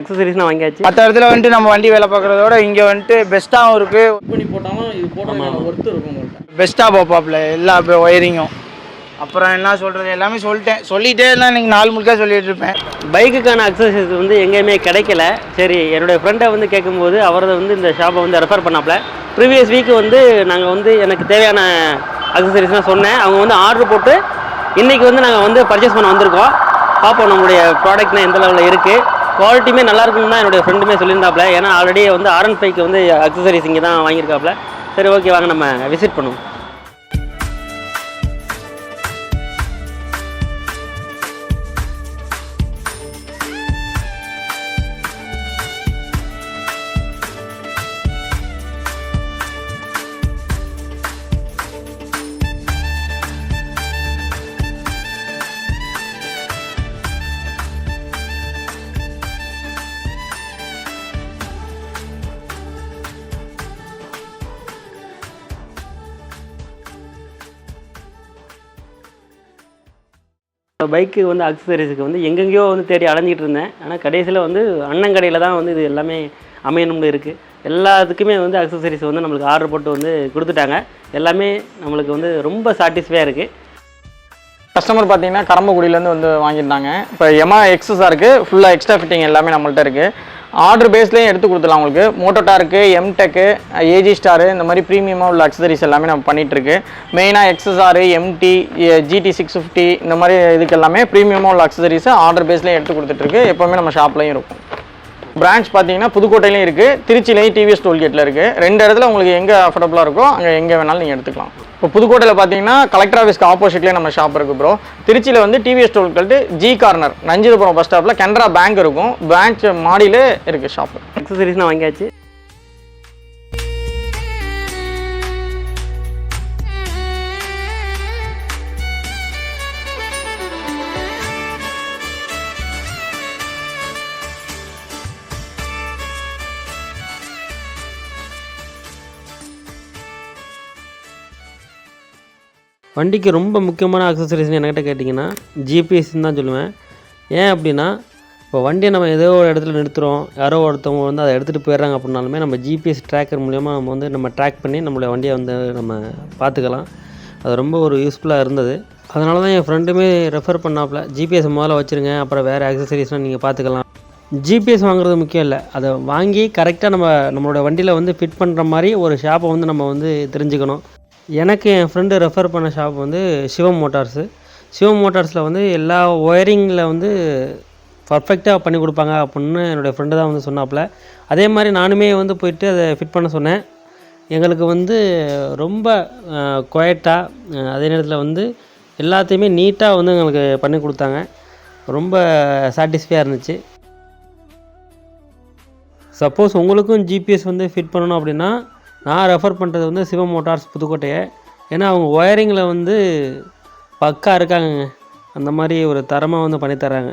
அக்சசரிஸ்லாம் வாங்கியாச்சு. மற்ற இடத்துல வந்துட்டு நம்ம வண்டி வேலை பார்க்குறதோட இங்கே வந்துட்டு பெஸ்ட்டாகவும் இருக்குது. பண்ணி போட்டாலும் இது போட்டால் ஒர்த்து இருக்கும் உங்கள்கிட்ட. பெஸ்ட்டாக பார்ப்பாப்புல எல்லா ஒயரிங்கும். அப்புறம் என்ன சொல்கிறது, எல்லாமே சொல்லிகிட்டே இருந்தால் இன்றைக்கி நாள் முழுக்க சொல்லிகிட்டு இருப்பேன். பைக்குக்கான அக்சசரிஸ் வந்து எங்கேயுமே கிடைக்கல. சரி, என்னுடைய ஃப்ரெண்டை வந்து கேட்கும்போது அவரை வந்து இந்த ஷாப்பை வந்து ரெஃபர் பண்ணாப்புல. ப்ரீவியஸ் வீக்கு வந்து நாங்கள் வந்து எனக்கு தேவையான அக்சசரிஸ்லாம் சொன்னேன். அவங்க வந்து ஆர்டர் போட்டு இன்றைக்கி வந்து நாங்கள் வந்து பர்ச்சேஸ் பண்ண வந்திருக்கோம். பார்ப்போம் நம்மளுடைய ப்ராடக்ட்னா எந்த லெவலில் இருக்குது, குவாலிட்டியுமே நல்லா இருக்குன்னு தான் என்னுடைய ஃப்ரெண்டுமே சொல்லியிருந்தாப்புல. ஏன்னா ஆல்ரெடி வந்து R15க்கு வந்து அக்சசரிஸ் இங்கே தான் வாங்கியிருக்காப்புல. சரி, ஓகே, வாங்க நம்ம விசிட் பண்ணுவோம். பைக்கு வந்து அக்சசரிஸுக்கு வந்து எங்கெங்கேயோ வந்து தேடி அலைஞ்சிட்டு இருந்தேன். ஆனால் கடைசியில் வந்து அண்ணன் கடையில் தான் வந்து இது எல்லாமே அமையணும்னு இருக்குது. எல்லாத்துக்குமே வந்து அக்சசரிஸ் வந்து நம்மளுக்கு ஆர்டர் போட்டு வந்து கொடுத்துட்டாங்க. எல்லாமே நம்மளுக்கு வந்து ரொம்ப சாட்டிஸ்ஃபையாக இருக்குது. கஸ்டமர் பார்த்தீங்கன்னா கரம்பக்குடியிலேருந்து வந்து வாங்கியிருந்தாங்க. இப்போ எமா எக்ஸஸாருக்கு ஃபுல்லாக எக்ஸ்ட்ரா ஃபிட்டிங் எல்லாமே நம்மள்ட்ட இருக்குது. ஆர்டர் பேஸ்லேயும் எடுத்து கொடுத்துலாம். உங்களுக்கு மோட்டோடார்க்கு, எம்டெக்கு, ஏஜி ஸ்டாரு, இந்த மாதிரி ப்ரீமியமாக உள்ள அக்சசரிஸ் எல்லாமே நம்ம பண்ணிகிட்ருக்கு. மெயினாக எக்ஸஸ்ஆர், எம்டி, GT 650 இந்த மாதிரி இதுக்கு எல்லாமே ப்ரீமியமாக உள்ள அக்சசரிஸை ஆர்டர் பேஸ்லேயும் எடுத்து கொடுத்துட்ருக்கு. எப்போவுமே நம்ம ஷாப்லையும் இருக்கும். பிரான்ச் பார்த்தீங்கன்னா புதுக்கோட்டையிலையும் இருக்குது, திருச்சிலையும் டிவிஎஸ் டோல்கேட்டில் இருக்குது. 2 இடத்துல உங்களுக்கு எங்கே அஃபோர்டபுளாக இருக்கோ அங்கே எங்கே வேணாலும் நீங்கள் எடுத்துக்கலாம். இப்போ புதுக்கோட்டையில் பார்த்தீங்கன்னா கலெக்டர் ஆஃபீஸ்க்கு ஆப்போசிட்லேயே நம்ம ஷாப் இருக்குது ப்ரோ. திருச்சியில் வந்து TVS tollgate G corner Nanjithapuram bus ஸ்டாப்பில் கனரா பேங்க் இருக்கும். பிரான்ச் மாடியிலே இருக்குது ஷாப்பு. அக்சசரிஸ்லாம் வாங்கியாச்சு. வண்டிக்கு ரொம்ப முக்கியமான அக்சசரிஸ்னு என்கிட்ட கேட்டிங்கன்னா ஜிபிஎஸ்ன்னு தான் சொல்லுவேன். ஏன் அப்படின்னா, இப்போ வண்டியை நம்ம ஏதோ ஒரு இடத்துல நிறுத்துகிறோம், யாரோ ஒருத்தவங்க வந்து அதை எடுத்துகிட்டு போயிடுறாங்க அப்படின்னாலுமே நம்ம ஜிபிஎஸ் ட்ராக்கர் மூலிமா நம்ம வந்து நம்ம ட்ராக் பண்ணி நம்மளுடைய வண்டியை வந்து நம்ம பார்த்துக்கலாம். அது ரொம்ப ஒரு யூஸ்ஃபுல்லாக இருந்தது. அதனால தான் என் ஃப்ரெண்டுமே ரெஃபர் பண்ணாப்புல, ஜிபிஎஸ் முதல்ல வச்சுருங்க, அப்புறம் வேறு அக்சசரிஸ்லாம் நீங்கள் பார்த்துக்கலாம். ஜிபிஎஸ் வாங்குறது முக்கியம் இல்லை, அதை வாங்கி கரெக்டாக நம்மளோட வண்டியில் வந்து ஃபிட் பண்ணுற மாதிரி ஒரு ஷாப்பை வந்து நம்ம வந்து தெரிஞ்சுக்கணும். எனக்கு என் ஃப்ரெண்டு ரெஃபர் பண்ண ஷாப் வந்து சிவம் மோட்டார்ஸு. சிவம் மோட்டார்ஸில் வந்து எல்லா ஒயரிங்கில் வந்து பர்ஃபெக்டாக பண்ணி கொடுப்பாங்க அப்படின்னு என்னுடைய ஃப்ரெண்டு தான் வந்து சொன்னாப்புல. அதே மாதிரி நானுமே வந்து போயிட்டு அதை ஃபிட் பண்ண சொன்னேன். எங்களுக்கு வந்து ரொம்ப குவைட்டாக, அதே நேரத்தில் வந்து எல்லாத்தையுமே நீட்டாக வந்து எங்களுக்கு பண்ணி கொடுத்தாங்க. ரொம்ப சாட்டிஸ்ஃபையாக இருந்துச்சு. சப்போஸ் உங்களுக்கும் ஜிபிஎஸ் வந்து ஃபிட் பண்ணணும் அப்படின்னா நான் ரெஃபர் பண்ணுறது வந்து சிவம் மோட்டார்ஸ் புதுக்கோட்டையை. ஏன்னா அவங்க ஒயரிங்கில் வந்து பக்கா இருக்காங்கங்க. அந்த மாதிரி ஒரு தரமாக வந்து பண்ணித்தராங்க.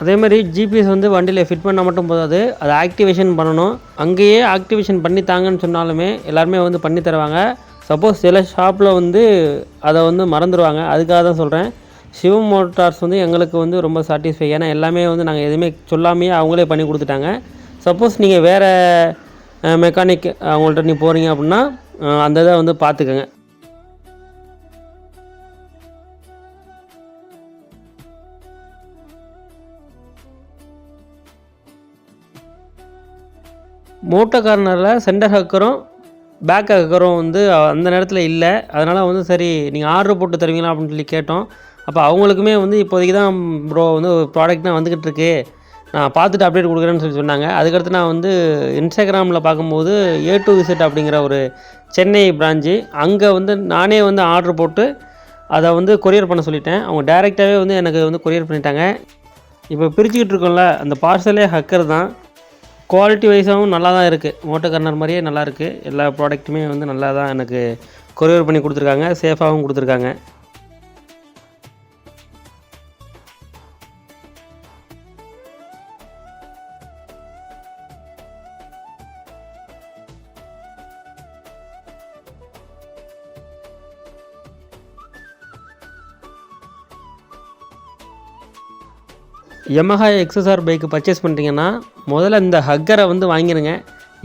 அதே மாதிரி ஜிபிஎஸ் வந்து வண்டியில் ஃபிட் பண்ணால் மட்டும் போதாது, அதை ஆக்டிவேஷன் பண்ணணும். அங்கேயே ஆக்டிவேஷன் பண்ணி தாங்கன்னு சொன்னாலுமே எல்லாருமே வந்து பண்ணி தருவாங்க. சப்போஸ் சில ஷாப்பில் வந்து அதை வந்து மறந்துடுவாங்க. அதுக்காக தான் சொல்கிறேன். சிவம் மோட்டார்ஸ் வந்து எங்களுக்கு வந்து ரொம்ப சாட்டிஸ்ஃபை. ஏன்னா எல்லாமே வந்து நாங்கள் எதுவுமே சொல்லாமையே அவங்களே பண்ணி கொடுத்துட்டாங்க. சப்போஸ் நீங்கள் வேறு மெக்கானிக் அவங்கள்ட்ட போகிறீங்க அப்படின்னா அந்த இதை வந்து பார்த்துக்கங்க. மோட்டோ கார்னரில் சென்டர் ஹக்கரும் பேக் ஹக்கரும் வந்து அந்த நேரத்தில் இல்லை. அதனால் வந்து சரி நீங்கள் ஆர்டர் போட்டு தருவீங்களா அப்படின்னு சொல்லி கேட்டோம். அப்போ அவங்களுக்குமே வந்து இப்போதைக்கு தான் ப்ரோ வந்து ஒரு ப்ராடக்ட் தான் வந்துக்கிட்டு இருக்கு, நான் பார்த்துட்டு அப்டேட் கொடுக்குறேன்னு சொல்லி சொன்னாங்க. அதுக்கடுத்து நான் வந்து இன்ஸ்டாகிராமில் பார்க்கும்போது A2Z அப்படிங்கிற ஒரு சென்னை பிரான்ச்சு, அங்கே வந்து நானே வந்து ஆர்டர் போட்டு அதை வந்து கொரியர் பண்ண சொல்லிட்டேன். அவங்க டைரெக்டாகவே வந்து எனக்கு வந்து கொரியர் பண்ணிட்டாங்க. இப்போ பிரிச்சுக்கிட்டு இருக்கோம்ல, அந்த பார்சலே ஹக்கர் தான். குவாலிட்டி வைஸாகவும் நல்லா தான் இருக்குது. மோட்டோ கார்னர் மாதிரியே நல்லாயிருக்கு. எல்லா ப்ராடக்ட்டுமே வந்து நல்லா தான் எனக்கு கொரியர் பண்ணி கொடுத்துருக்காங்க. சேஃபாகவும் கொடுத்துருக்காங்க. Yamaha XSR பைக் பர்ச்சேஸ் பண்ணுறீங்கன்னா முதல்ல இந்த ஹக்கரை வந்து வாங்கிடுங்க.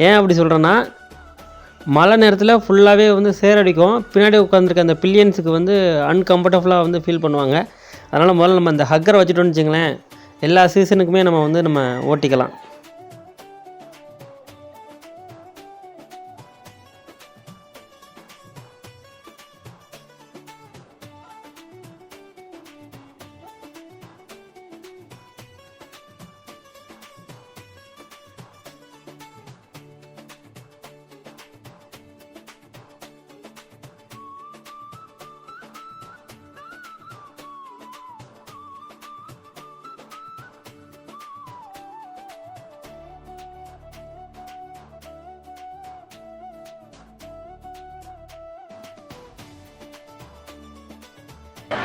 ஏன் அப்படி சொல்கிறேன்னா, மழை நேரத்தில் ஃபுல்லாகவே வந்து சேரடிக்கும். பின்னாடி உட்காந்துருக்க அந்த பில்லியன்ஸுக்கு வந்து அன்கம்ஃபர்டபுளாக வந்து ஃபீல் பண்ணுவாங்க. அதனால் முதல்ல நம்ம இந்த ஹக்கரை வச்சுட்டோன்னு வச்சுங்களேன், எல்லா சீசனுக்குமே நம்ம ஓட்டிக்கலாம்.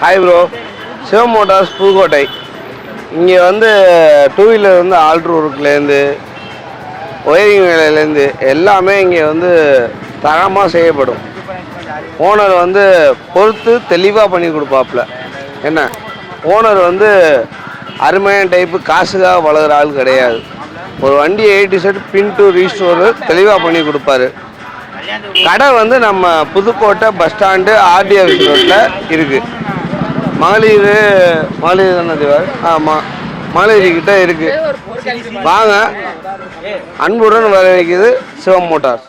ஹாய் ப்ரோ, சிவம் மோட்டார்ஸ் புதுக்கோட்டை. இங்கே வந்து டூ வீலர் வந்து ஆல்ட்ரு ஒர்க்லேருந்து ஒயரிங் வேலையிலேருந்து எல்லாமே இங்கே வந்து தரமாக செய்யப்படும். ஓனர் வந்து பொறுத்து தெளிவாக பண்ணி கொடுப்பாப்புல. என்ன, ஓனர் வந்து அருமையான டைப்பு, காசுக்காக வளர்கிற ஆள் கிடையாது. ஒரு வண்டியை A to Z பின் டு ரீஸ்டோரு தெளிவாக பண்ணி கொடுப்பாரு. கடை வந்து நம்ம Pudukkottai bus stand RD office ரோட்டில் இருக்குது. மகளிர் தானே திவார்? ஆமாம், மகளிர்கிட்ட இருக்குது. வாங்க, அன்புடன் வரவேற்கிறது சிவம் மோட்டார்ஸ்.